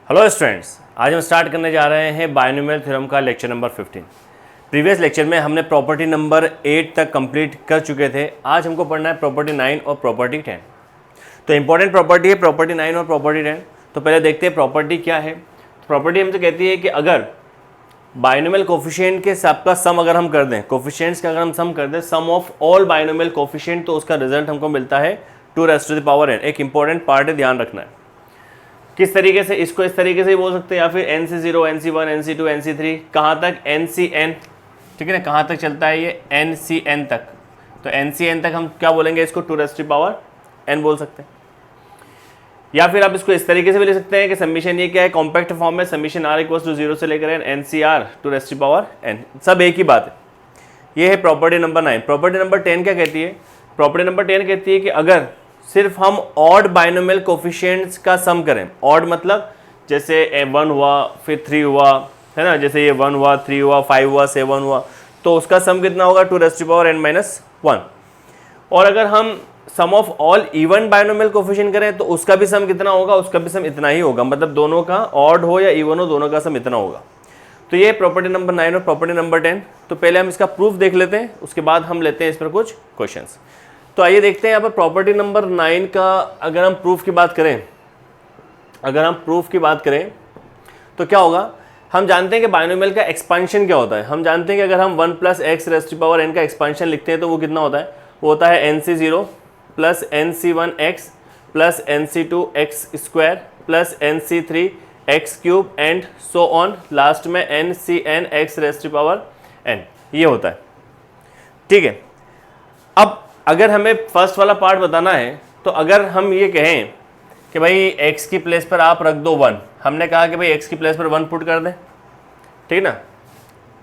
Hello students, आज हम start करने जा रहे हैं बायनोमियल थ्योरम का लेक्चर नंबर 15। प्रीवियस लेक्चर में हमने प्रॉपर्टी नंबर 8 तक कंप्लीट कर चुके थे। आज हमको पढ़ना है प्रॉपर्टी 9 और प्रॉपर्टी 10। तो इंपॉर्टेंट प्रॉपर्टी है प्रॉपर्टी 9 और प्रॉपर्टी 10। तो पहले देखते हैं प्रॉपर्टी क्या है। प्रॉपर्टी हमसे कहती है कि अगर बायनोमियल कोफिशिएंट के सबका सम अगर हम कर दें, कोफिशिएंट्स का अगर हम सम कर दें, सम ऑफ ऑल बायनोमियल कोफिशिएंट, तो उसका रिजल्ट हमको मिलता है 2⁻n। एक इंपॉर्टेंट पार्ट है, ध्यान रखना है। किस तरीके से, इसको इस तरीके से ही बोल सकते हैं, या फिर NC0, NC1, NC2, NC3, कहाँ तक NCN, ठीक है ना, कहाँ तक चलता है ये NCN तक। तो NCN तक हम क्या बोलेंगे, इसको 2⁻n बोल सकते हैं। या फिर आप इसको इस तरीके से भी लिख सकते हैं कि समीशन ये क्या है, कॉम्पैक्ट फॉर्म में, समीशन r=0 से लेकर NCR 2⁻n, सब एक ही बात है। ये है प्रॉपर्टी नंबर 9। प्रॉपर्टी नंबर 10 क्या कहती है? प्रॉपर्टी नंबर 10 कहती है कि अगर सिर्फ हम ऑड बायनोमियल कोफिशिएंट्स का सम करें, ऑड मतलब जैसे 1 हुआ, फिर 3 हुआ, है ना, जैसे ये 1 हुआ, 3 हुआ, 5 हुआ, 7 हुआ, तो उसका सम कितना होगा 2⁻n-1। और अगर हम sum of all even binomial coefficient करें तो उसका भी सम कितना होगा, उसका भी सम इतना ही होगा। मतलब दोनों का, ऑड हो या इवन हो, दोनों का सम इतना होगा। तो ये प्रॉपर्टी नंबर 9 और प्रॉपर्टी नंबर 10। तो पहले हम इसका प्रूफ देख लेते हैं, उसके बाद हम लेते हैं इस पर कुछ क्वेश्चंस। तो आइए देखते हैं यहाँ पर प्रॉपर्टी नंबर 9 का अगर हम प्रूफ की बात करें, तो क्या होगा। हम जानते हैं कि बायनोमियल का एक्सपांशन क्या होता है। हम जानते हैं कि अगर हम 1 + x⁻n का एक्सपांशन लिखते हैं तो वो कितना होता है, वो होता है NC0 + NC1x + NC2x² + NC3x³ and so on, last में NCN x⁻n, ये होता है, ठीक है। अब अगर हमें फर्स्ट वाला पार्ट बताना है, तो अगर हम ये कहें कि भाई x की प्लेस पर आप रख दो 1, हमने कहा कि भाई x की प्लेस पर 1 पुट कर दें, ठीक ना,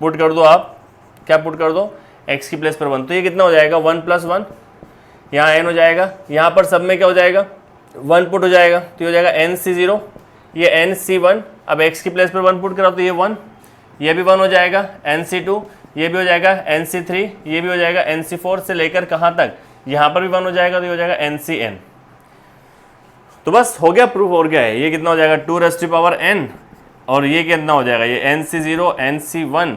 पुट कर दो आप, क्या पुट कर दो, x की प्लेस पर 1, तो ये कितना हो जाएगा 1 + 1, यहाँ n हो जाएगा, यहाँ पर सब में क्या हो जाएगा 1 पुट हो जाएगा, तो ये हो जाएगा NC0, ये NC1, अब x की प्लेस पर 1 पुट कराओ तो ये 1, ये भी 1 हो जाएगा, NC2, ये भी हो जाएगा, NC3, ये भी हो जाएगा, NC4 से लेकर कहाँ तक, यहाँ पर भी 1 हो जाएगा, तो ये हो जाएगा NCN। तो बस हो गया प्रूफ। और क्या है, ये कितना हो जाएगा 2⁻n, और ये कितना हो जाएगा, ये NC0, NC1,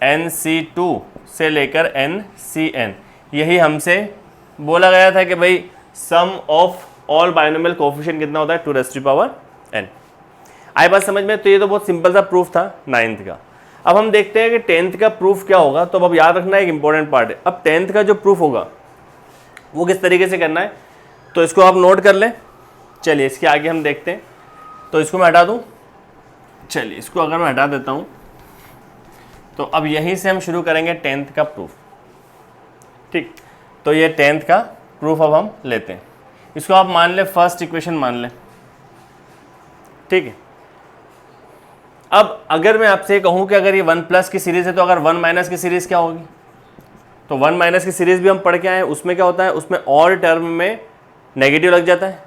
NC2 से लेकर NCN। यही हमसे बोला गया था कि भाई सम ऑफ ऑल बायनोमियल कोफिशिएंट कितना होता है 2⁻n। आई बात समझ में? तो ये तो बहुत सिंपल सा प्रूफ था 9th का। अब हम देखते हैं कि 10th का प्रूफ क्या होगा। तो अब याद रखना एक इंपॉर्टेंट पार्ट है। अब 10th का जो प्रूफ होगा वो किस तरीके से करना है, तो इसको आप नोट कर लें। चलिए इसके आगे हम देखते हैं। तो इसको मैं हटा दूं, चलिए इसको अगर मैं हटा देता हूं, तो अब यहीं से हम शुरू करेंगे 10th का प्रूफ, ठीक। तो ये 10th का प्रूफ अब हम लेते हैं। इसको आप मान लें फर्स्ट इक्वेशन मान लें, ठीक है। अब अगर मैं आपसे कहूं कि अगर ये 1+ की सीरीज है, तो अगर 1- की सीरीज क्या होगी, तो 1- की सीरीज भी हम पढ़ के आए हैं। उसमें क्या होता है, उसमें और टर्म में नेगेटिव लग जाता है।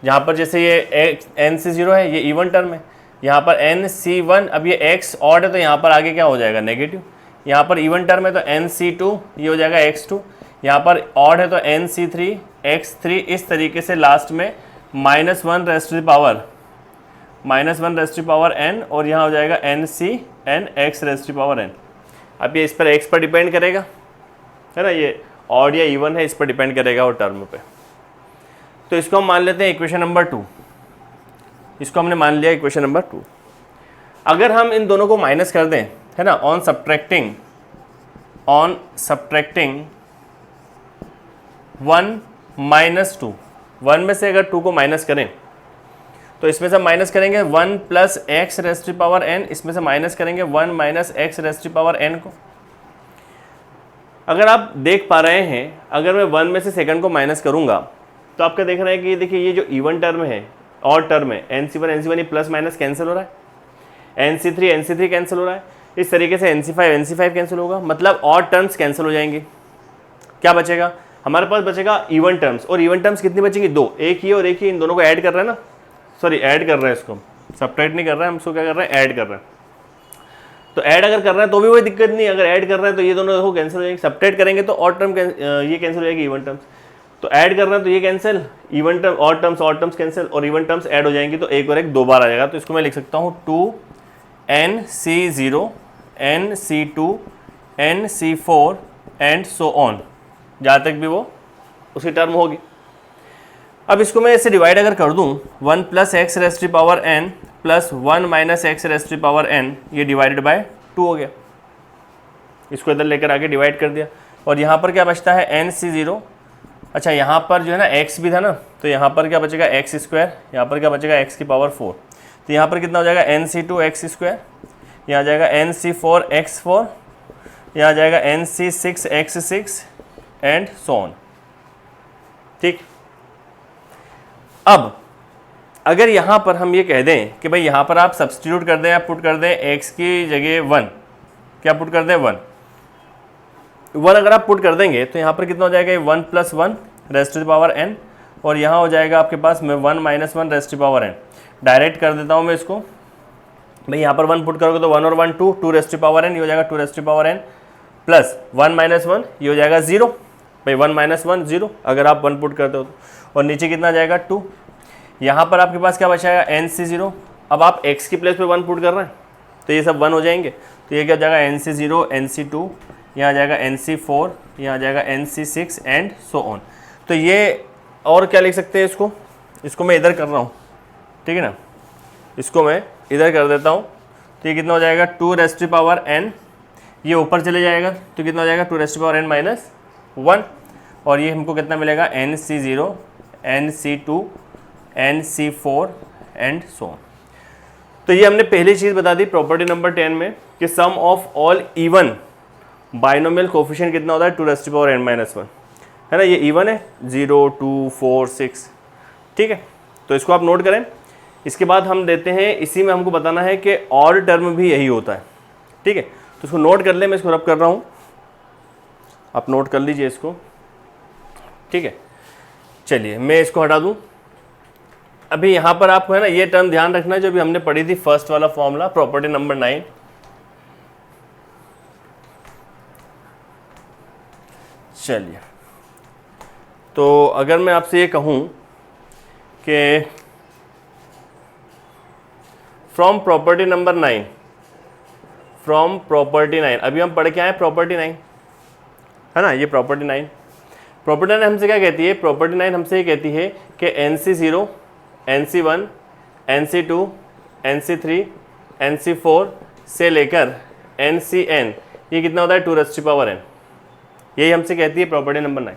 जहाँ पर जैसे ये NC0 है, ये इवन टर्म है, यहाँ पर NC1, अब ये x ऑड है तो यहाँ पर आगे क्या हो जाएगा नेगेटिव। यहाँ पर इवन टर्म है तो NC2, ये हो जाएगा x2, यहाँ पर ऑड है तो NC3 x3, इस तरीके से लास्ट में -1⁻n, और यहाँ हो जाएगा NCN x⁻n। अब ये इस पर x पर डिपेंड करेगा, है ना, ये ऑड या इवन है, इस पर डिपेंड करेगा और टर्म पे। तो इसको हम मान लेते हैं इक्वेशन नंबर 2। इसको हमने मान लिया इक्वेशन नंबर 2। अगर हम इन दोनों को माइनस कर दें, है ना, ऑन सब्ट्रैक्टिंग 1 - 2, 1 में से अगर 2 को माइनस करें तो इसमें से माइनस करेंगे 1 + x⁻n, इसमें से माइनस करेंगे 1 - x⁻n को। अगर आप देख पा रहे हैं, अगर मैं 1 में से सेकंड को माइनस करूंगा तो आपका देख रहा है कि देखिए ये जो इवन टर्म है, और टर्म है, NC1 ये प्लस माइनस कैंसिल हो रहा है, NC3 कैंसिल हो रहा है, इस तरीके से NC5 कैंसिल होगा, मतलब और टर्म्स कैंसिल हो जाएंगे। क्या बचेगा हमारे पास, बचेगा इवन टर्म्स। और इवन टर्म्स कितनी बचेंगी, 2, एक ही और एक ही, इन दोनों को ऐड कर रहे हैं ना, सॉरी ऐड कर रहे हैं, इसको सब्ट्रैक्ट नहीं कर रहे हैं, हम इसको क्या कर रहे हैं, ऐड कर रहे हैं। तो ऐड अगर कर रहे हैं तो भी कोई दिक्कत नहीं, अगर ऐड कर रहे हैं तो ये दोनों देखो कैंसिल हो जाएंगे, सब्ट्रैक्ट करेंगे तो और टर्म ये कैंसिल हो जाएगी, इवन टर्म्स। तो ऐड करना है तो ये कैंसिल, इवन टर्म और टर्म्स कैंसिल, और इवन टर्म्स ऐड हो जाएंगी तो एक और एक 2 बार आ जाएगा। तो इसको मैं लिख सकता हूँ 2nc0 nc2 nc4 and so on, जहाँ तक भी वो उसी टर्म होगी। अब इसको मैं ऐसे डिवाइड अगर कर दूँ 1 + x raise to power n plus 1 - x raise to power n, ये डिवाइडेड बाय 2 हो गया। इसको इधर लेकर आके डिवाइड कर दिया, और यहाँ पर क्या बचता है nc0। अच्छा, यहाँ पर जो है ना x भी था ना, तो यहाँ पर क्या बचेगा x², यहाँ पर क्या बचेगा x की पावर 4, तो यहाँ पर कितना हो जाएगा nc2 x², यहाँ जाएगा nc4 x4, यहाँ जाएगा nc6 x6 and so on. ठीक, अब अगर यहाँ पर हम ये कह दें कि भाई यहाँ पर आप सब्स्टिट्यूट कर दें, आप पुट कर दें x की जगह 1, क्या पुट कर दें 1 अगर आप पुट कर देंगे तो यहाँ पर कितना हो जाएगा 1 + 1 raise to the power n, और यहाँ हो जाएगा आपके पास में 1 - 1 raise to the power n। Direct कर देता हूँ मैं इसको, भाई यहाँ पर 1 पुट करोगे तो 1 और 1 2 raise to the power n, ये हो जाएगा 2 raise to the power n plus 1 - 1 ये हो जाएगा 0, भाई 1 - 1 0 अगर आप 1 पुट करते हो तो, और नीचे कितना जाएगा 2। यहाँ पर आपके पास क्या बचाएगा nc0, अब आप x की प्लेस पे 1 पुट कर रहे हैं तो ये सब 1 हो जाएंगे, तो ये क्या हो जाएगा nc0 nc2, यहाँ जाएगा nc4, यहाँ जाएगा nc6 एंड सो ऑन। तो ये और क्या लिख सकते हैं इसको मैं इधर कर रहा हूँ, ठीक है ना, इसको मैं इधर कर देता हूँ, तो ये कितना हो जाएगा 2 रेज़ टू पावर n, ये ऊपर चले जाएगा तो कितना हो जाएगा 2 रेज़ टू पावर n - 1, और ये हमको कितना मिलेगा nc0 nc2 nc4 and so on. तो ये हमने पहली चीज़ बता दी प्रॉपर्टी नंबर 10 में कि sum of all even binomial coefficient कितना होता है 2 रेज़ टू पावर n - 1, है ना, ये इवन है 0 2 4 6, ठीक है। तो इसको आप नोट करें। इसके बाद हम देते हैं, इसी में हमको बताना है कि ऑड टर्म भी यही होता है, ठीक है। तो इसको नोट कर ले, मैं इसको रब कर रहा हूँ, आप नोट कर लीजिए इसको, ठीक है। चलिए मैं इसको हटा दूँ। अभी यहाँ पर आपको है ना ये टर्म ध्यान रखना है जो भी हमने पढ़ी थी, फर्स्ट वाला फॉर्मूला प्रॉपर्टी नंबर 9। चलिए, तो अगर मैं आपसे ये कहूँ कि from property number 9, from property 9, अभी हम पढ़ के आए प्रॉपर्टी 9, है ना, ये प्रॉपर्टी 9। प्रॉपर्टी 9 हमसे क्या कहती है, प्रॉपर्टी 9 हमसे ये कहती है कि nc0 nc1 nc2 nc3 nc4 से लेकर ncn, ये कितना होता है 2 रेज़ टू पावर n, यही हमसे कहती है प्रॉपर्टी नंबर 9।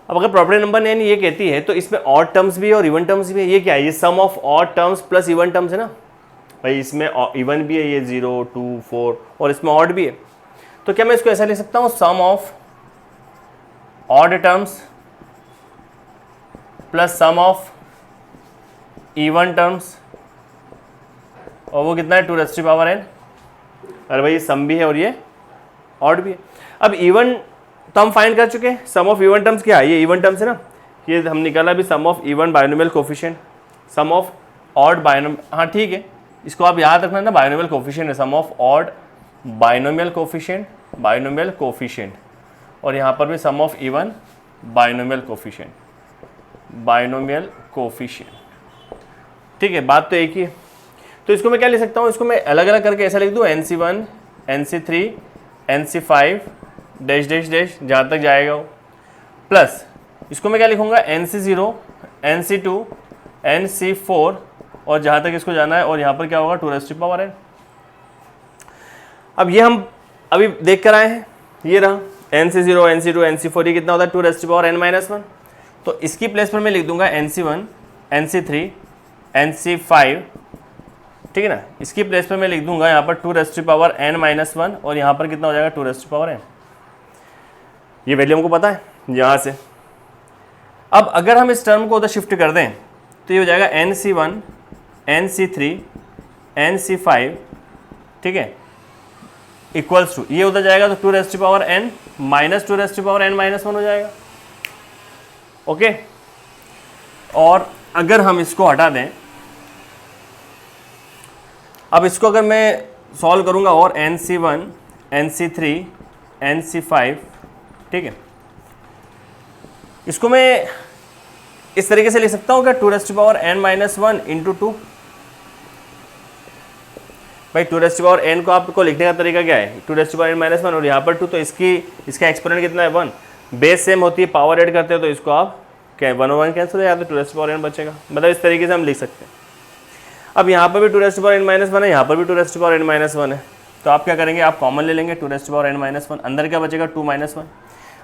अब अगर प्रॉपर्टी नंबर 9 ये कहती है तो इसमें ऑड टर्म्स भी है और इवन टर्म्स भी है। ये क्या है, ये sum of odd terms plus even terms है ना, भाई इसमें इवन भी है, ये 0 2 4, और इसमें ऑड भी है। तो क्या मैं इसको ऐसा लिख सकता हूँ, sum of odd terms plus sum of even terms, और वो कितना है 2 रेज़ टू पावर n। अरे भाई ये सम भी है और ये ऑड भी है। अब इवन तो हम फाइंड कर चुके हैं, सम ऑफ इवन टर्म्स क्या है, ये इवन टर्म्स है ना, ये हम निकाला भी sum of even binomial coefficient, sum of odd binomial, हाँ ठीक है, इसको आप याद रखना ना, बाइनोमियल कोफिशिएंट है, sum of odd binomial coefficient, binomial coefficient, और यहाँ पर भी sum of even binomial coefficient, binomial coefficient, ठीक है, बात तो एक ही है। तो इसको मैं क्या लिख सकता हूँ, इसको मैं अलग अलग करके ऐसा लिख दूँ, nc1 nc3 nc5 dash dash dash जहाँ तक जाएगा वो, प्लस इसको मैं क्या लिखूँगा nc0 nc2 nc4, और जहाँ तक इसको जाना है, और यहाँ पर क्या होगा 2 रेज़ टू पावर n। अब ये हम अभी देख कर आए हैं, ये रहा nc0 nc2 nc4, ये कितना होता है 2 रेज़ टू पावर n - 1। तो इसकी प्लेस पर मैं लिख दूंगा nc1 nc3 nc5, ठीक है ना, इसकी प्लेस पर मैं लिख दूंगा यहाँ पर 2 रेज़ टू पावर n - 1, और यहाँ पर कितना हो जाएगा 2 रेज़ टू पावर n। ये वैल्यू हमको पता है यहाँ से। अब अगर हम इस टर्म को उधर शिफ्ट कर दें तो ये हो जाएगा nc1 nc3 nc5, ठीक है, इक्वल्स टू, ये उधर जाएगा तो 2 raise to power n minus 2 raise to power n - 1 हो जाएगा, ओके। और अगर हम इसको हटा दें, अब इसको अगर मैं सॉल्व करूंगा, और nc1 nc3 nc5, ठीक है, इसको मैं इस तरीके से लिख सकता हूँ क्या, 2n-1 इंटू 2। भाई 2n को आपको लिखने का तरीका क्या है, 2n-1 और यहाँ पर 2, तो इसका एक्सपोनेंट कितना है 1। बेस सेम होती है, पावर ऐड करते हैं तो इसको आप क्या 1 और 1 कैंसिल हो जाता है, 2n बचेगा। मतलब इस तरीके से हम लिख सकते हैं। अब यहाँ पर भी 2n-1 है, यहाँ पर भी 2n-1 है, तो आप क्या करेंगे, आप कॉमन ले लेंगे 2n-1, अंदर क्या बचेगा 2 - 1।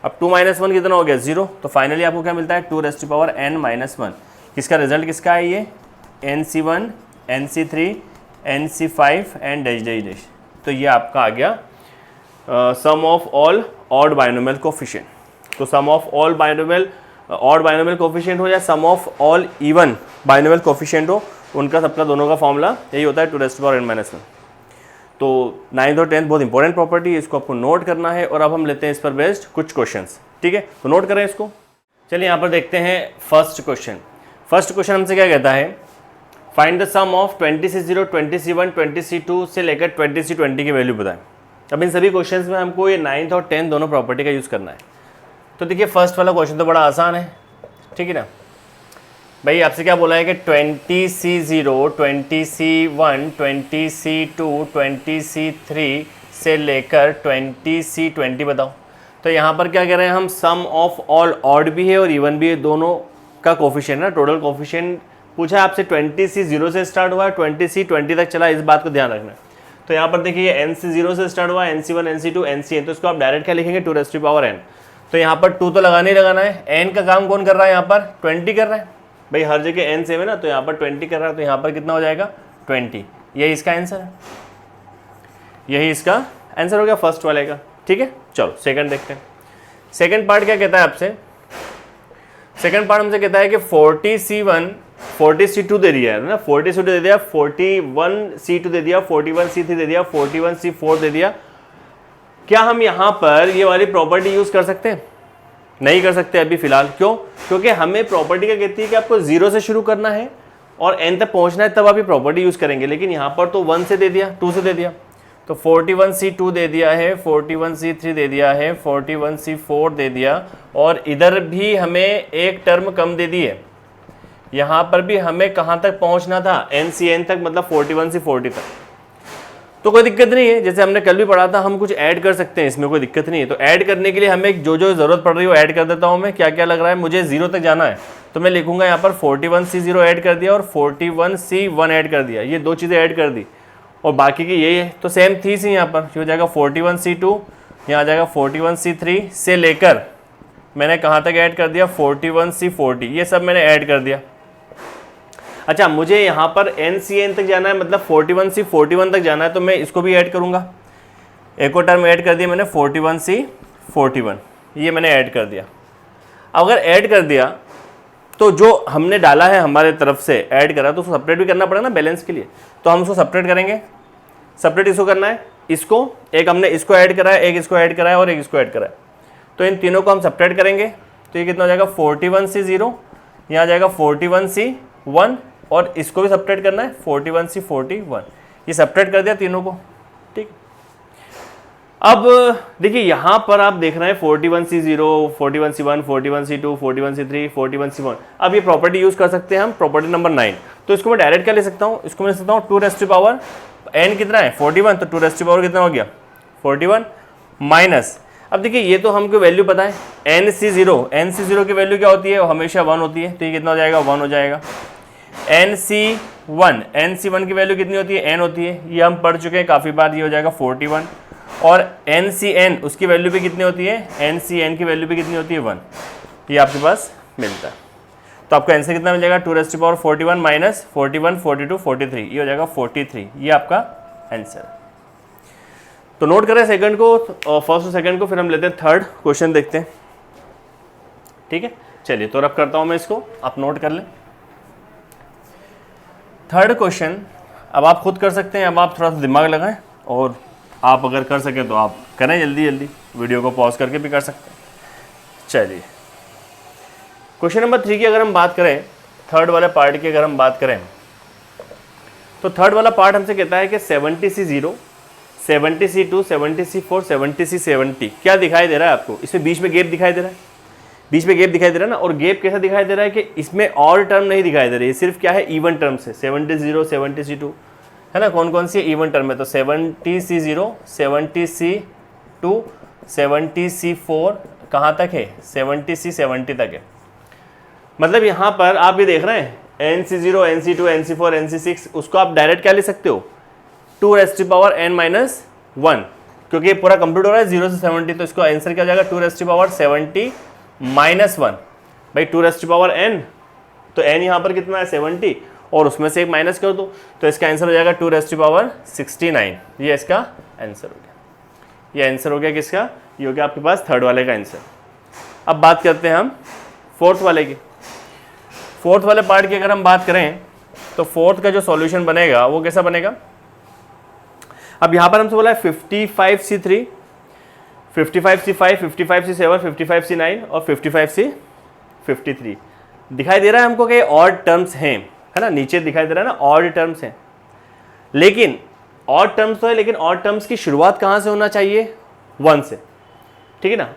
अब 2 - 1 कितना हो गया 0, तो फाइनली आपको क्या मिलता है 2n-1। किसका रिजल्ट किसका है ये, NC1 NC3 NC5 and dash dash dash. तो ये आपका आ गया sum of all odd binomial coefficient. तो sum of all binomial odd binomial coefficient हो या sum of all even binomial coefficient हो, उनका सबका दोनों का फॉर्मूला यही होता है 2n-1। तो 9th और 10th बहुत इंपॉर्टेंट प्रॉपर्टी है, इसको आपको नोट करना है। और अब हम लेते हैं इस पर बेस्ड कुछ क्वेश्चंस, ठीक है, तो नोट करें इसको। चलिए यहाँ पर देखते हैं फर्स्ट क्वेश्चन। फर्स्ट क्वेश्चन हमसे क्या कहता है, find the some of 20C0 20C1 20C2 से लेकर 20C20 की वैल्यू बताएं। अब इन सभी क्वेश्चंस में हमको ये 9th और 10th दोनों प्रॉपर्टी का यूज़ करना है। तो देखिए फर्स्ट वाला क्वेश्चन तो बड़ा आसान है, ठीक है ना भाई। आपसे क्या बोला है कि 20C0 20C1 20C2 20C3 से लेकर 20C20 बताओ। तो यहाँ पर क्या कह रहे हैं हम, सम ऑफ ऑल ऑड भी है और इवन भी है, दोनों का कोफिशिएंट ना, टोटल कोफिशिएंट पूछा है आपसे। 20C0 से स्टार्ट हुआ है, 20C20 तक चला, इस बात को ध्यान रखना है। तो यहाँ पर देखिए NC0 से स्टार्ट हुआ है, NC1 NC2 NCn, तो इसको आप डायरेक्ट क्या लिखेंगे 2n। तो यहाँ पर 2 तो लगाना ही लगाना है। n का काम कौन कर रहा है, यहाँ पर 20 कर रहा है भाई, हर जगह n सेम है ना, तो यहाँ पर 20 कर रहा है, तो यहाँ पर कितना हो जाएगा 20। यही इसका आंसर है, यही इसका आंसर हो गया फर्स्ट वाले का, ठीक है। चलो सेकंड देखते हैं। सेकंड पार्ट क्या कहता है आपसे, सेकंड पार्ट हमसे कहता है कि 40C1 40C2 दे दिया है ना, 40C2 दे दिया, 41C2 दे दिया, 41C3 दे दिया, 41C4 दे दिया। क्या हम यहाँ पर ये वाली प्रॉपर्टी यूज कर सकते हैं, नहीं कर सकते अभी फिलहाल। क्यों, क्योंकि हमें प्रॉपर्टी क्या कहती है कि आपको 0 से शुरू करना है और n तक पहुंचना है, तब आप ये प्रॉपर्टी यूज करेंगे। लेकिन यहाँ पर तो 1 से दे दिया, 2 से दे दिया, तो 41C2 दे दिया है, 41C3 दे दिया है, 41C4 दे दिया, और इधर भी हमें एक टर्म कम दे दी है। यहाँ पर भी हमें कहाँ तक पहुँचना था, NCn तक, मतलब 41C40 तक। तो कोई दिक्कत नहीं है, जैसे हमने कल भी पढ़ा था, हम कुछ ऐड कर सकते हैं, इसमें कोई दिक्कत नहीं है। तो ऐड करने के लिए हमें जो जो ज़रूरत पड़ रही है वो ऐड कर देता हूँ मैं। क्या क्या लग रहा है, मुझे 0 तक जाना है, तो मैं लिखूंगा यहाँ पर 41C0 ऐड कर दिया और 41C1 ऐड कर दिया, ये 2 चीज़ें ऐड कर दी, और बाकी की यही है। तो सेम थी सी यहाँ पर हो जाएगा 41C2, यहाँ आ जाएगा 41C3 से लेकर मैंने कहाँ तक ऐड कर दिया 41C40, ये सब मैंने ऐड कर दिया। अच्छा, मुझे यहाँ पर NCn तक जाना है, मतलब 41C41 तक जाना है, तो मैं इसको भी ऐड करूँगा। एक और टर्म ऐड कर दिया मैंने 41C41, ये मैंने ऐड कर दिया। अगर ऐड कर दिया तो जो हमने डाला है हमारे तरफ से ऐड करा, तो उसको सेपरेट भी करना पड़ेगा ना बैलेंस के लिए, तो हम उसको सेपरेट करेंगे। सेपरेट इसको करना है, इसको एक हमने इसको ऐड करा है, एक इसको ऐड करा है और एक इसको ऐड करा है, तो इन तीनों को हम सेपरेट करेंगे। तो ये कितना हो जाएगा 41C0, यहाँ जाएगा 41C1, और इसको भी सेपरेट करना है 41C41, ये सेपरेट कर दिया तीनों को, ठीक। अब देखिए यहाँ पर आप देख रहे हैं 41C0 41C1 41C2 41C3 41C1। अब ये प्रॉपर्टी यूज कर सकते हैं हम, प्रॉपर्टी नंबर 9। तो इसको मैं डायरेक्ट क्या ले सकता हूँ, इसको मैं ले सकता हूँ 2 n कितना है 41, तो 2 कितना हो गया 41 माइनस। अब देखिए ये तो हमको वैल्यू पता है NC0 की वैल्यू क्या होती है, वो हमेशा 1 होती है, तो ये कितना हो जाएगा 1 हो जाएगा। NC1 की वैल्यू कितनी होती है, n होती है, ये हम पढ़ चुके हैं काफ़ी बार, ये हो जाएगा 41। और NCn उसकी वैल्यू भी कितनी होती है, NCn की वैल्यू भी कितनी होती है 1, ये आपके पास मिलता है। तो आपका आंसर कितना मिल जाएगा 2⁻41 माइनस 41 42 43, ये हो जाएगा 43, ये आपका आंसर है। तो नोट करें सेकंड को, फर्स्ट और सेकंड को, फिर हम लेते हैं थर्ड क्वेश्चन देखते हैं, ठीक है। चलिए तो रब करता हूँ मैं इसको, आप नोट कर लें। थर्ड क्वेश्चन अब आप खुद कर सकते हैं, अब आप थोड़ा सा दिमाग लगाएं, और आप अगर कर सकें तो आप करें जल्दी जल्दी, वीडियो को पॉज करके भी कर सकते हैं। चलिए क्वेश्चन नंबर 3 की अगर हम बात करें, थर्ड वाले पार्ट की अगर हम बात करें, तो थर्ड वाला पार्ट हमसे कहता है कि 70C0 70C2 70C4 70C70 क्या दिखाई दे रहा है आपको, इसमें बीच में गैप दिखाई दे रहा है, बीच में गैप दिखाई दे रहा है ना, और गैप कैसा दिखाई दे रहा है कि इसमें और टर्म नहीं दिखाई दे रही है, सिर्फ क्या है इवन टर्म्स है। 70 70C2 है ना, कौन कौन सी इवन टर्म है, तो 70C0 70C2 70C4 कहाँ तक है, 70C70 तक है। मतलब यहाँ पर आप ये देख रहे हैं NC0 NC2 NC4 NC6, उसको आप डायरेक्ट क्या ले सकते हो 2n-1, क्योंकि ये पूरा कंप्लीट हो रहा है 0 से 70, तो इसको आंसर क्या हो जाएगा 2n-70 -1 भाई 2n, तो n यहाँ पर कितना है 70 और उसमें से एक माइनस कर दो, तो इसका आंसर हो जाएगा 2n69। ये इसका आंसर हो गया, ये आंसर हो गया किसका, ये हो गया आपके पास थर्ड वाले का आंसर। अब बात करते हैं हम फोर्थ वाले की। फोर्थ वाले पार्ट की अगर हम बात करें तो फोर्थ का जो सॉल्यूशन बनेगा वो कैसा बनेगा। अब यहाँ पर हमसे बोला है 55C3 55C5 55C7 55C9 और 55C53 दिखाई दे रहा है हमको कि ऑड टर्म्स हैं, है ना, नीचे दिखाई दे रहा है ना ऑड टर्म्स हैं, लेकिन ऑड टर्म्स तो है, लेकिन ऑड टर्म्स की शुरुआत कहाँ से होना चाहिए 1 से, ठीक है ना,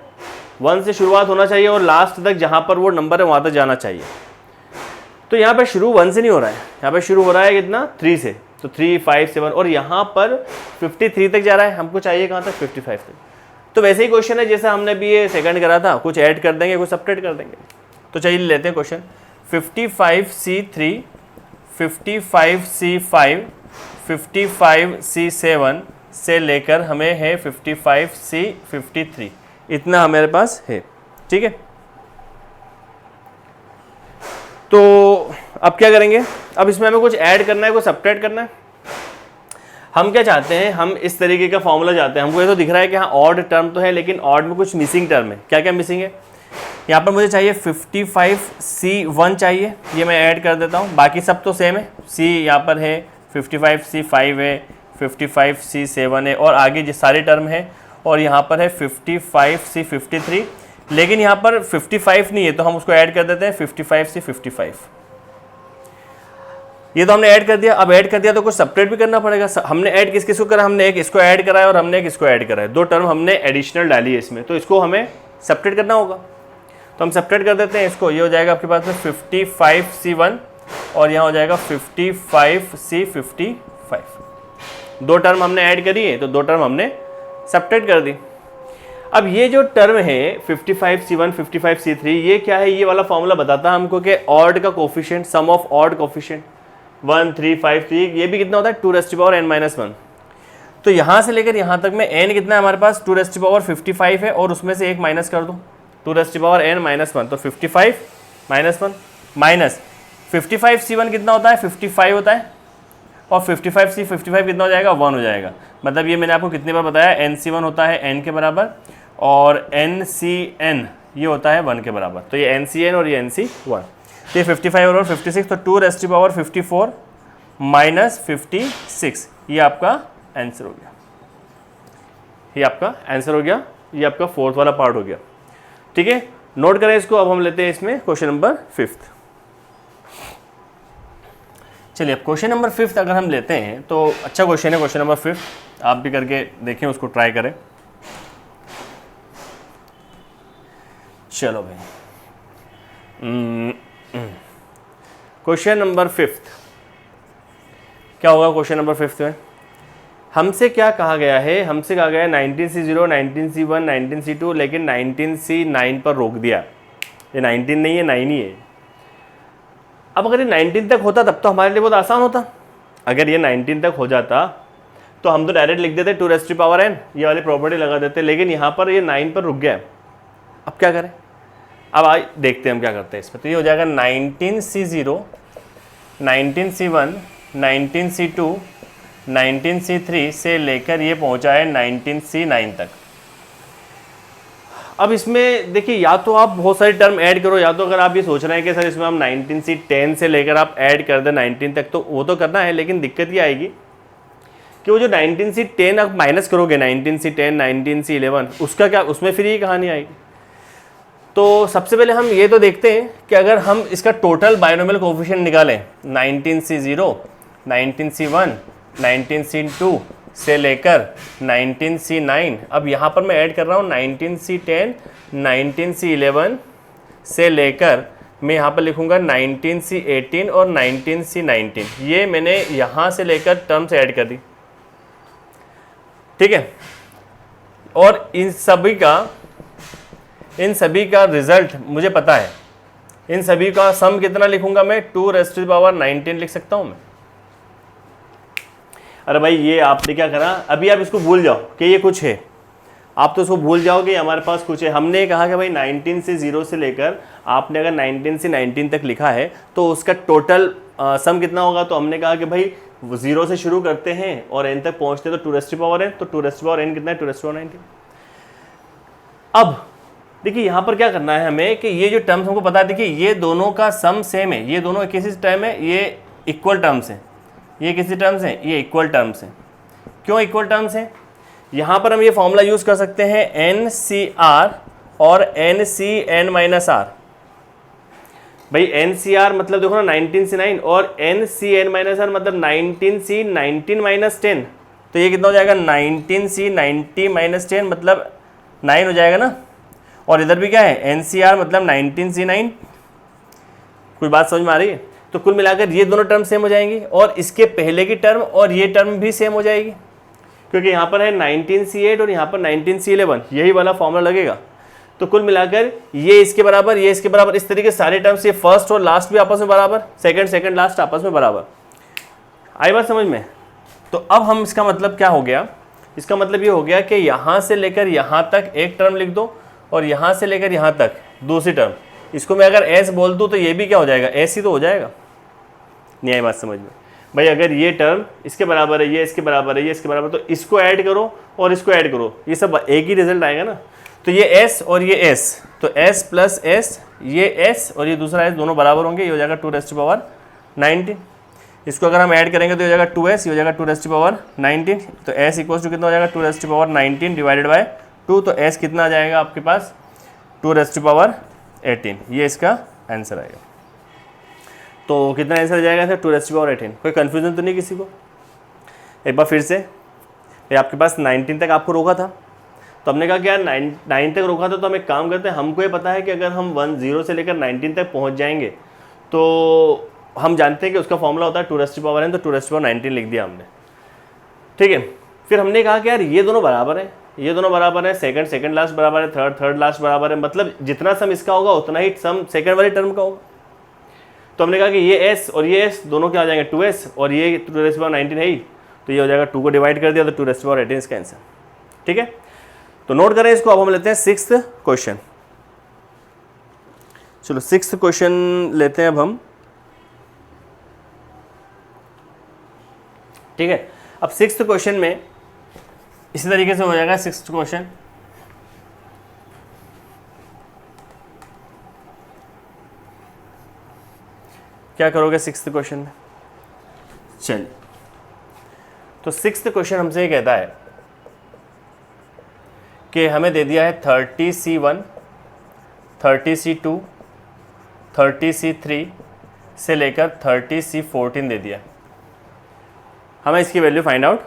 1 से शुरुआत होना चाहिए और लास्ट तक जहाँ पर वो नंबर है वहाँ तक जाना चाहिए। तो यहाँ पर शुरू 1 से नहीं हो रहा है, यहाँ पर शुरू हो रहा है कितना 3 से, तो 3 5 7 और यहाँ पर 53 तक जा रहा है, हमको चाहिए कहाँ तक 55 तक। तो वैसे ही क्वेश्चन है जैसे हमने भी ये सेकंड करा था, कुछ ऐड कर देंगे कुछ सब्ट्रैक्ट कर देंगे। तो चलिए लेते हैं क्वेश्चन 55C3 55C5 55C7 से लेकर हमें है 55C53, इतना हमारे पास है, ठीक है। तो अब क्या करेंगे, अब इसमें हमें कुछ ऐड करना है कुछ सब्ट्रैक्ट करना है। हम क्या चाहते हैं, हम इस तरीके का फॉर्मूला चाहते हैं। हमको ये तो दिख रहा है कि हाँ ऑड टर्म तो है, लेकिन ऑड में कुछ मिसिंग टर्म है। क्या क्या मिसिंग है, यहाँ पर मुझे चाहिए 55C1 चाहिए, ये मैं ऐड कर देता हूँ। बाकी सब तो सेम है, C यहाँ पर है, 55C5 है, 55C7 है और आगे जो सारे टर्म है, और यहाँ पर है 55C53, लेकिन यहाँ पर 55 नहीं है तो हम उसको ऐड कर देते हैं 55C55। ये तो हमने ऐड कर दिया। अब ऐड कर दिया तो कुछ सब्ट्रैक्ट भी करना पड़ेगा। हमने ऐड किस किस को करा, हमने एक इसको ऐड करा है और हमने एक इसको ऐड करा है, दो टर्म हमने एडिशनल डाली है इसमें, तो इसको हमें सब्ट्रैक्ट करना होगा। तो हम सब्ट्रैक्ट कर देते हैं इसको, ये हो जाएगा आपके पास में 55C1 और यहाँ हो जाएगा 55C55। दो टर्म हमने ऐड करी है तो दो टर्म हमने सब्ट्रैक्ट कर दी। अब ये जो टर्म है 55C1 55C3, ये क्या है, ये वाला फॉर्मूला बताता है हमको कि ऑड का coefficient, sum of odd coefficient 1 3 5 3, ये भी कितना होता है 2n-1। तो यहाँ से लेकर यहाँ तक में n कितना है हमारे पास 2n-55 है और उसमें से एक माइनस कर दो 2n-1, तो 55 -1 माइनस 55C1 कितना होता है 55 होता है और 55C55 कितना हो जाएगा 1 हो जाएगा। मतलब ये मैंने आपको कितनी बार बताया, NC1 होता है n के बराबर और NCN ये होता है 1 के बराबर। तो ये NCN और ये NC1, तो ये 55 और 56, तो 2n-54 माइनस 56, ये आपका आंसर हो गया। ये आपका आंसर हो गया, ये आपका फोर्थ वाला पार्ट हो गया, ठीक है। नोट करें इसको। अब हम लेते हैं इसमें क्वेश्चन नंबर 5। चलिए अब क्वेश्चन नंबर 5 अगर हम लेते हैं तो अच्छा क्वेश्चन है क्वेश्चन नंबर 5, आप भी करके देखें, उसको ट्राई करें। चलो भाई, क्वेश्चन नंबर 5 क्या होगा। क्वेश्चन नंबर 5 में हमसे क्या कहा गया है, हमसे कहा गया है 19C0 19C1 19C2, लेकिन 19C9 पर रोक दिया। ये 19 नहीं है, 9 ही है। अब अगर ये 19 तक होता तब तो हमारे लिए बहुत आसान होता। अगर ये 19 तक हो जाता तो हम तो डायरेक्ट लिख देते 2n, ये वाली प्रॉपर्टी लगा देते, लेकिन यहाँ पर ये 9 पर रुक गया। अब क्या करें, अब आइए देखते हैं हम क्या करते हैं इसमें। तो ये हो जाएगा 19C0 19C1 19C2 19C3 से लेकर ये पहुँचा है 19C9 तक। अब इसमें देखिए, या तो आप बहुत सारी टर्म ऐड करो, या तो अगर आप ये सोच रहे हैं कि सर इसमें हम 19C10 से लेकर आप ऐड कर दें 19 तक, तो वो तो करना है, लेकिन दिक्कत ये आएगी कि वो जो 19C10 आप माइनस करोगे 19C10 19C11, उसका क्या, उसमें फिर ये कहानी आएगी। तो सबसे पहले हम ये तो देखते हैं कि अगर हम इसका टोटल बायनोमियल कोफिशिएंट निकालें 19C0 19C1 19C2 से लेकर 19C9, अब यहाँ पर मैं ऐड कर रहा हूँ 19C10 19C11 से लेकर मैं यहाँ पर लिखूँगा 19C18 और 19C19, ये मैंने यहाँ से लेकर टर्म्स ऐड कर दी, ठीक है। और इन सभी का रिजल्ट मुझे पता है, इन सभी का सम कितना लिखूंगा मैं, 2⁻19 लिख सकता हूं मैं। अरे भाई ये आपने क्या करा, अभी आप इसको भूल जाओ कि ये कुछ है, आप तो इसको भूल जाओगे हमारे पास कुछ है। हमने कहा कि भाई 19 से 0 से लेकर आपने अगर 19 से 19 तक लिखा है तो उसका टोटल सम कितना होगा, तो हमने कहा कि भाई 0 से शुरू करते हैं और n तक पहुंचते हैं तो 2n, तो 2n कितना है, 2⁻19। अब देखिए यहाँ पर क्या करना है हमें कि ये जो टर्म्स हमको पता है, देखिए ये दोनों का सम सेम है, ये दोनों किसी टर्म है, ये इक्वल टर्म्स हैं, ये किसी टर्म्स हैं, ये इक्वल टर्म्स हैं। क्यों इक्वल टर्म्स हैं, यहाँ पर हम ये फॉर्मूला यूज़ कर सकते हैं NCR और NCn-r। भाई NCR मतलब देखो ना 19C9 और NCn-r मतलब 19C19-10, तो ये कितना हो जाएगा 19C90-10 मतलब 9 हो जाएगा ना। और इधर भी क्या है NCR मतलब 19C9, कोई बात समझ में आ रही है। तो कुल मिलाकर ये दोनों टर्म सेम हो जाएंगी और इसके पहले की टर्म और ये टर्म भी सेम हो जाएगी, क्योंकि यहाँ पर है 19C8 और यहाँ पर 19C11, यही वाला फॉर्मूला लगेगा। तो कुल मिलाकर ये इसके बराबर, ये इसके बराबर, इस तरीके सारे टर्म्स, ये फर्स्ट और लास्ट भी आपस में बराबर, सेकंड लास्ट आपस में बराबर। आई बात समझ में। तो अब हम इसका मतलब क्या हो गया, इसका मतलब ये हो गया कि यहाँ से लेकर यहाँ तक एक टर्म लिख दो और यहाँ से लेकर यहाँ तक दूसरी टर्म। इसको मैं अगर S बोल दूँ तो ये भी क्या हो जाएगा, S ही तो हो जाएगा। नहीं आई बात समझ में भाई, अगर ये टर्म इसके बराबर है, ये इसके बराबर है, ये इसके बराबर, तो इसको ऐड करो और इसको ऐड करो, ये सब एक ही रिजल्ट आएगा ना। तो ये S और ये S, तो S प्लस S, ये S और ये दूसरा S दोनों बराबर होंगे, ये हो जाएगा 2⁻19। इसको अगर हम ऐड करेंगे तो ये हो जाएगा 2S, ये हो जाएगा 2⁻19। तो S इक्वल टू कितना हो जाएगा 2⁻19 डिवाइडेड बाय 2, तो S कितना आ जाएगा आपके पास 2⁻18। ये इसका आंसर आएगा। तो कितना आंसर आ जाएगा सर 2⁻18। कोई कन्फ्यूजन तो नहीं किसी को। एक बार फिर से, ये आपके पास 19 तक आपको रोका था, तो हमने कहा कि यार 9 तक रोका था, तो हम एक काम करते हैं, हमको ये पता है कि अगर हम 0 से लेकर 19 तक पहुंच जाएंगे तो हम जानते हैं कि उसका फॉर्मूला होता है 2⁻n, तो 2⁻19 लिख दिया हमने, ठीक है। फिर हमने कहा कि यार ये दोनों बराबर है, ये दोनों बराबर है, सेकंड लास्ट बराबर है, थर्ड लास्ट बराबर है, मतलब जितना सम इसका होगा उतना ही सम सेकंड वाली टर्म का होगा। तो हमने कहा कि ये S और ये S दोनों क्या हो जाएंगे 2S और ये 2⁻19 है ही, तो ये हो जाएगा 2 को डिवाइड कर दिया, तो 2⁻18 इसका आंसर, ठीक है। तो नोट करें इसको। अब हम लेते हैं 6th क्वेश्चन। चलो 6th क्वेश्चन लेते हैं अब हम, ठीक है। अब 6th क्वेश्चन में इसी तरीके से हो जाएगा। 6th क्वेश्चन, क्या करोगे 6th क्वेश्चन में, चलिए। तो 6th क्वेश्चन हमसे ये कहता है कि हमें दे दिया है 30C1, 30C2, 30C3 से लेकर 30C14 दे दिया। हमें इसकी वैल्यू फाइंड आउट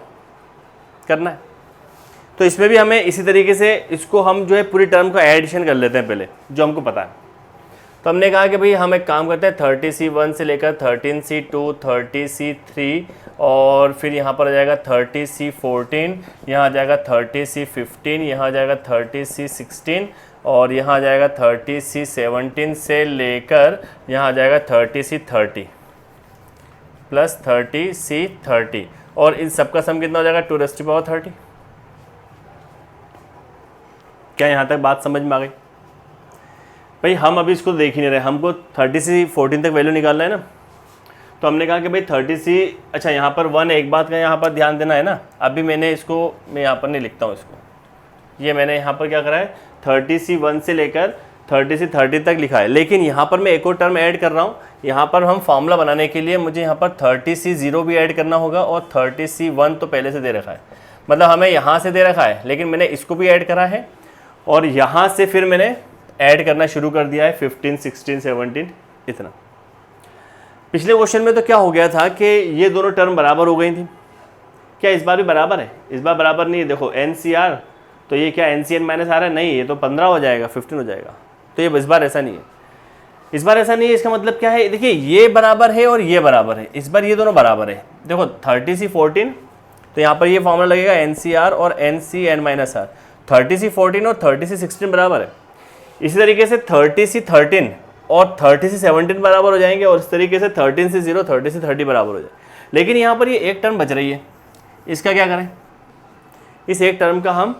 करना है। तो इसमें भी हमें इसी तरीके से इसको हम जो है पूरी टर्म का एडिशन कर लेते हैं पहले, जो हमको पता है। तो हमने कहा कि भाई हम एक काम करते हैं 30C1 से लेकर 13C2, 30C3 और फिर यहाँ पर आ जाएगा 30C14, यहाँ आ जाएगा 30C15, यहाँ आ जाएगा 30C16 और यहाँ आ जाएगा 30C17 से लेकर यहाँ आ जाएगा 30C30 प्लस 30C30 और इन सबका सम कितना हो जाएगा 2⁻30। क्या यहाँ तक बात समझ में आ गई भाई? हम अभी इसको देख ही नहीं रहे, हमको 30C14 तक वैल्यू निकालना है ना। तो हमने कहा कि भाई 30C, अच्छा यहाँ पर 1, एक बात का यहाँ पर ध्यान देना है ना, अभी मैंने इसको, मैं यहाँ पर नहीं लिखता हूँ इसको, ये मैंने यहाँ पर क्या करा है 30C1 से लेकर 30C30 तक लिखा है, लेकिन यहाँ पर मैं एक और टर्म ऐड कर रहा हूँ। यहाँ पर हम फॉर्मूला बनाने के लिए मुझे यहाँ पर 30C0 भी ऐड करना होगा और 30C1 तो पहले से दे रखा है, मतलब हमें यहाँ से दे रखा है, लेकिन मैंने इसको भी ऐड करा है और यहाँ से फिर मैंने ऐड करना शुरू कर दिया है 15, 16, 17 इतना। पिछले क्वेश्चन में तो क्या हो गया था कि ये दोनों टर्म बराबर हो गई थी, क्या इस बार भी बराबर है? इस बार बराबर नहीं है। देखो NCR, तो ये क्या NCn माइनस आ रहा है, नहीं, ये तो 15 हो जाएगा, 15 हो जाएगा। तो ये इस बार ऐसा नहीं है। इस बार ऐसा नहीं है, इसका मतलब क्या है, देखिए ये बराबर है और ये बराबर है, इस बार ये दोनों बराबर है। देखो 30C14, तो यहाँ पर ये फॉर्मूला लगेगा NCR और NCN-R, 30C14 और 30C16 बराबर है। इसी तरीके से 30C13 और 30C17 बराबर हो जाएंगे, और इस तरीके से 13C0 30C30 बराबर हो जाए। लेकिन यहाँ पर ये एक टर्म बच रही है, इसका क्या करें, इस एक टर्म का हम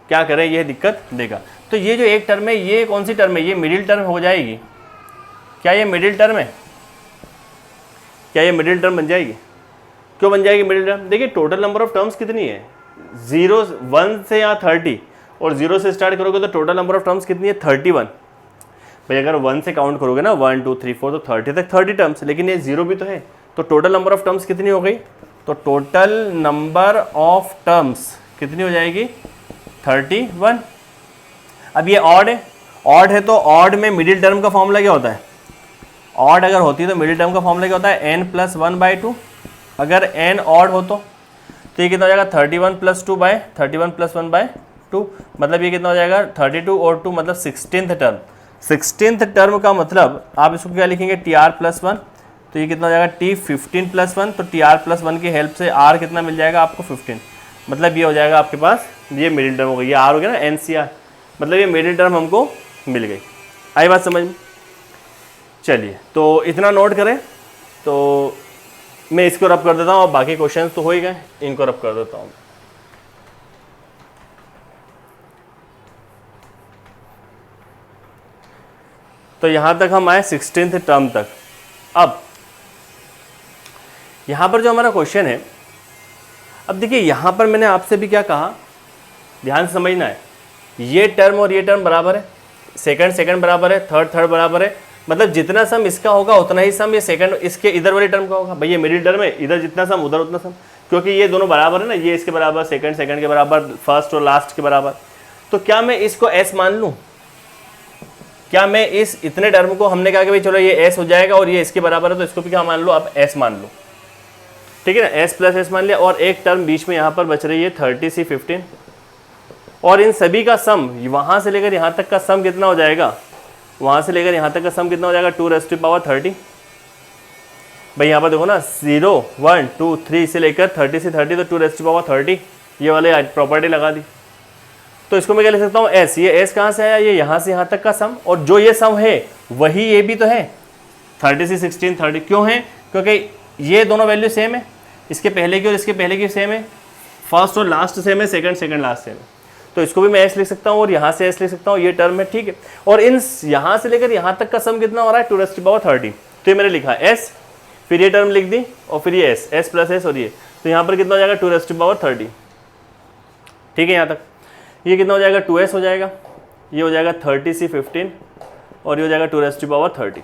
क्या करें, ये दिक्कत देगा। तो ये जो एक टर्म है, ये कौन सी टर्म है, ये मिडिल टर्म हो जाएगी। क्या ये मिडिल टर्म है, क्या ये मिडिल टर्म बन जाएगी? क्यों बन जाएगी मिडिल टर्म? देखिए टोटल नंबर ऑफ टर्म्स कितनी है, 0 1 से यहाँ 30 और 0 से स्टार्ट करोगे तो टोटल नंबर ऑफ टर्म्स कितनी है, 31। भाई अगर 1 से काउंट करोगे ना 1 2 3 4 तो 30 तक 30 टर्म्स, लेकिन ये 0 भी तो है, तो टोटल नंबर ऑफ टर्म्स कितनी हो गई, तो टोटल नंबर ऑफ टर्म्स कितनी हो जाएगी, 31। अब ये ऑड है, ऑड है तो ऑड में मिडिल टर्म का फॉर्मूला क्या होता है, ऑड अगर होती है तो मिडिल टर्म का फॉर्मूला क्या होता है, n+1/2। अगर n ऑड हो तो ये कितना हो जाएगा, 31 + 1/2, मतलब ये कितना हो जाएगा 32 और 2 मतलब 16th टर्म। 16th टर्म का मतलब आप इसको क्या लिखेंगे, TR+1, तो ये कितना हो जाएगा T 15+1, तो TR+1 की हेल्प से R कितना मिल जाएगा आपको, 15, मतलब ये हो जाएगा आपके पास, ये मिडिल टर्म हो गई, ये R हो गया ना NCR, मतलब ये मिडिल टर्म हमको मिल गई। आई बात समझ में? चलिए तो इतना नोट करें, तो मैं इसको रब कर देता हूँ, और बाकी क्वेश्चन तो हो ही गए, इनको रब कर देता हूँ। तो यहाँ तक हम आए 16th टर्म तक। अब यहाँ पर जो हमारा क्वेश्चन है, अब देखिए यहाँ पर मैंने आपसे भी क्या कहा, ध्यान से समझना है, ये टर्म और ये टर्म बराबर है, सेकंड बराबर है, थर्ड बराबर है, मतलब जितना सम इसका होगा उतना ही सम ये सेकंड इसके इधर वाले टर्म का होगा। भाई ये मिडिल टर्म है, इधर जितना सम उधर उतना सम, क्योंकि ये दोनों बराबर है ना, ये इसके बराबर, सेकंड के बराबर, फर्स्ट और लास्ट के बराबर। तो क्या मैं इसको S मान लूँ, क्या मैं इस इतने टर्म को, हमने कहा कि भाई चलो ये S हो जाएगा और ये इसके बराबर है, तो इसको भी क्या मान लो, आप S मान लो, ठीक है ना, S+S मान लिया, और एक टर्म बीच में यहाँ पर बच रही है 30C15, और इन सभी का सम वहाँ से लेकर यहाँ तक का सम कितना हो जाएगा, वहाँ से लेकर यहाँ तक का सम कितना हो जाएगा, 2⁻30। भाई यहाँ पर देखो ना 0 1 2 3 से लेकर 30C30, तो 2⁻30, ये वाले प्रॉपर्टी लगा दी। तो इसको मैं क्या लिख सकता हूँ, S, ये S कहाँ से आया, ये यहाँ से यहाँ तक का सम, और जो ये सम है वही ये भी तो है, 30C16 30। क्यों है, क्योंकि ये दोनों वैल्यू सेम है, इसके पहले की और इसके पहले की सेम है, फर्स्ट और लास्ट सेम है, सेकंड लास्ट सेम है, तो इसको भी मैं S लिख सकता हूँ और यहाँ से S लिख सकता हूँ, ये टर्म है, ठीक है। और इन यहाँ से लेकर यहाँ तक का सम कितना हो रहा है, 2⁻30। तो ये मैंने लिखा S, फिर ये टर्म लिख दी, और फिर ये S+S और ये, तो यहाँ पर कितना हो जाएगा 2⁻30, ठीक है। यहाँ तक ये कितना हो जाएगा, 2S हो जाएगा, ये हो जाएगा 30C15, और ये हो जाएगा 2⁻30,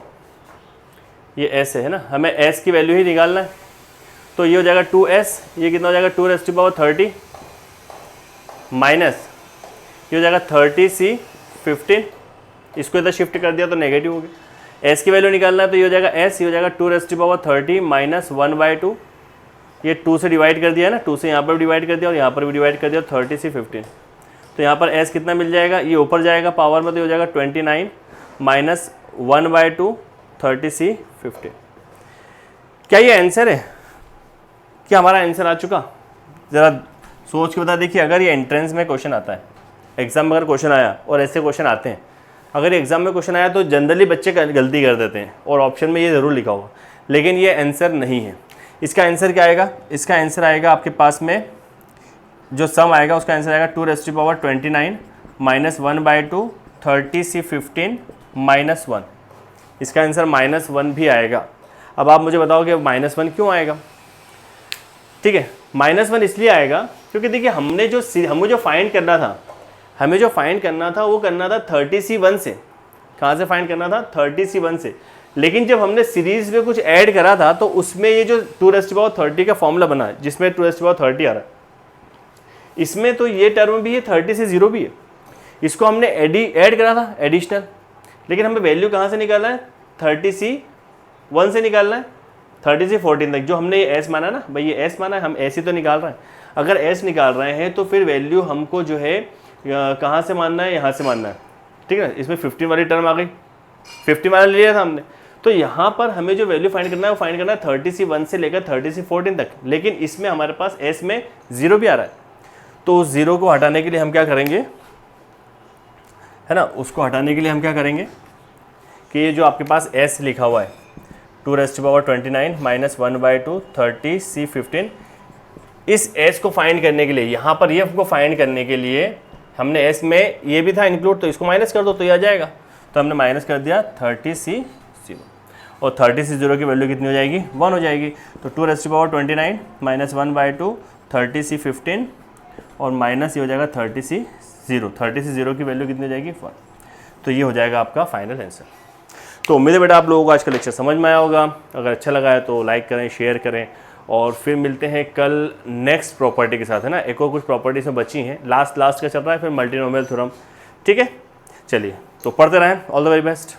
ये S है ना, हमें S की वैल्यू ही निकालना है, तो ये हो जाएगा 2S, ये कितना हो जाएगा 2⁻30 माइनस ये हो जाएगा 30C15, इसको इधर शिफ्ट कर दिया तो नेगेटिव हो गया। S की वैल्यू निकालना है, तो ये हो जाएगा S, ये हो जाएगा 2⁻30 माइनस 1/2, ये 2 से डिवाइड कर दिया है ना, 2 से यहाँ पर भी डिवाइड कर दिया और यहाँ पर भी डिवाइड कर दिया, 30C15। तो यहाँ पर S कितना मिल जाएगा, ये ऊपर जाएगा पावर में, तो ये हो जाएगा 29 माइनस 1/2 30C15। क्या ये आंसर है, क्या हमारा आंसर आ चुका? ज़रा सोच के बता। देखिए अगर ये एंट्रेंस में क्वेश्चन आता है, एग्जाम में अगर क्वेश्चन आया और ऐसे क्वेश्चन आते हैं, अगर एग्जाम में क्वेश्चन आया तो जनरली बच्चे गलती कर देते हैं और ऑप्शन में ये ज़रूर लिखा होगा, लेकिन ये आंसर नहीं है। इसका आंसर क्या आएगा, इसका आंसर आएगा आपके पास में जो सम आएगा उसका आंसर आएगा 2⁻29 माइनस 1/2 30C15 माइनस 1। इसका आंसर -1 भी आएगा। अब आप मुझे बताओ कि -1 क्यों आएगा? ठीक है, -1 इसलिए आएगा क्योंकि देखिए हमें जो फाइंड करना था वो करना था 30C1 से। कहाँ से फाइंड करना था? 30C1 से। लेकिन जब हमने सीरीज में कुछ ऐड करा था तो उसमें ये जो 2⁻30 का फॉर्मूला बना जिसमें 2⁻30 आ रहा है, इसमें तो ये टर्म भी है, 30C0 भी है। इसको हमने ऐड करा था एडिशनल, लेकिन हमें वैल्यू कहाँ से निकालना है? 30C1 से निकालना है 30C14 तक। जो हमने ये S माना ना भाई, ये S माना है, हम S ही तो निकाल रहे हैं। अगर S निकाल रहे हैं तो फिर वैल्यू हमको जो है कहाँ से मानना है? यहाँ से मानना है। ठीक है, इसमें 15 वाली टर्म आ गई, 50 वाला ले लिया था हमने। तो यहाँ पर हमें जो वैल्यू फाइंड करना है वो फाइंड करना है 30C1 से लेकर 30C14 तक, लेकिन इसमें हमारे पास S में 0 भी आ रहा है। तो उस 0 को हटाने के लिए हम क्या करेंगे, है ना, उसको हटाने के लिए हम क्या करेंगे कि ये जो आपके पास S लिखा हुआ है 2⁻29 माइनस 1/2 30C15, इस S को फाइंड करने के लिए, यहाँ पर ये को फाइंड करने के लिए हमने S में ये भी था इंक्लूड, तो इसको माइनस कर दो तो ये आ जाएगा। तो हमने माइनस कर दिया 30C0, और 30C0 की वैल्यू कितनी हो जाएगी, 1 हो जाएगी। तो 2⁻29 माइनस 1/2 30C15 और माइनस ये हो जाएगा 30C0। 30C0 की वैल्यू कितनी हो जाएगी, 1। तो ये हो जाएगा आपका फाइनल आंसर। तो उम्मीद है बेटा आप लोगों को आज का लेक्चर समझ में आया होगा। अगर अच्छा लगा है तो लाइक करें, शेयर करें, और फिर मिलते हैं कल नेक्स्ट प्रॉपर्टी के साथ, है ना। एक और कुछ प्रॉपर्टीज में बची हैं, लास्ट का चल रहा है, फिर मल्टीनोमियल थ्योरम। ठीक है, चलिए तो पढ़ते रहें। All the very best.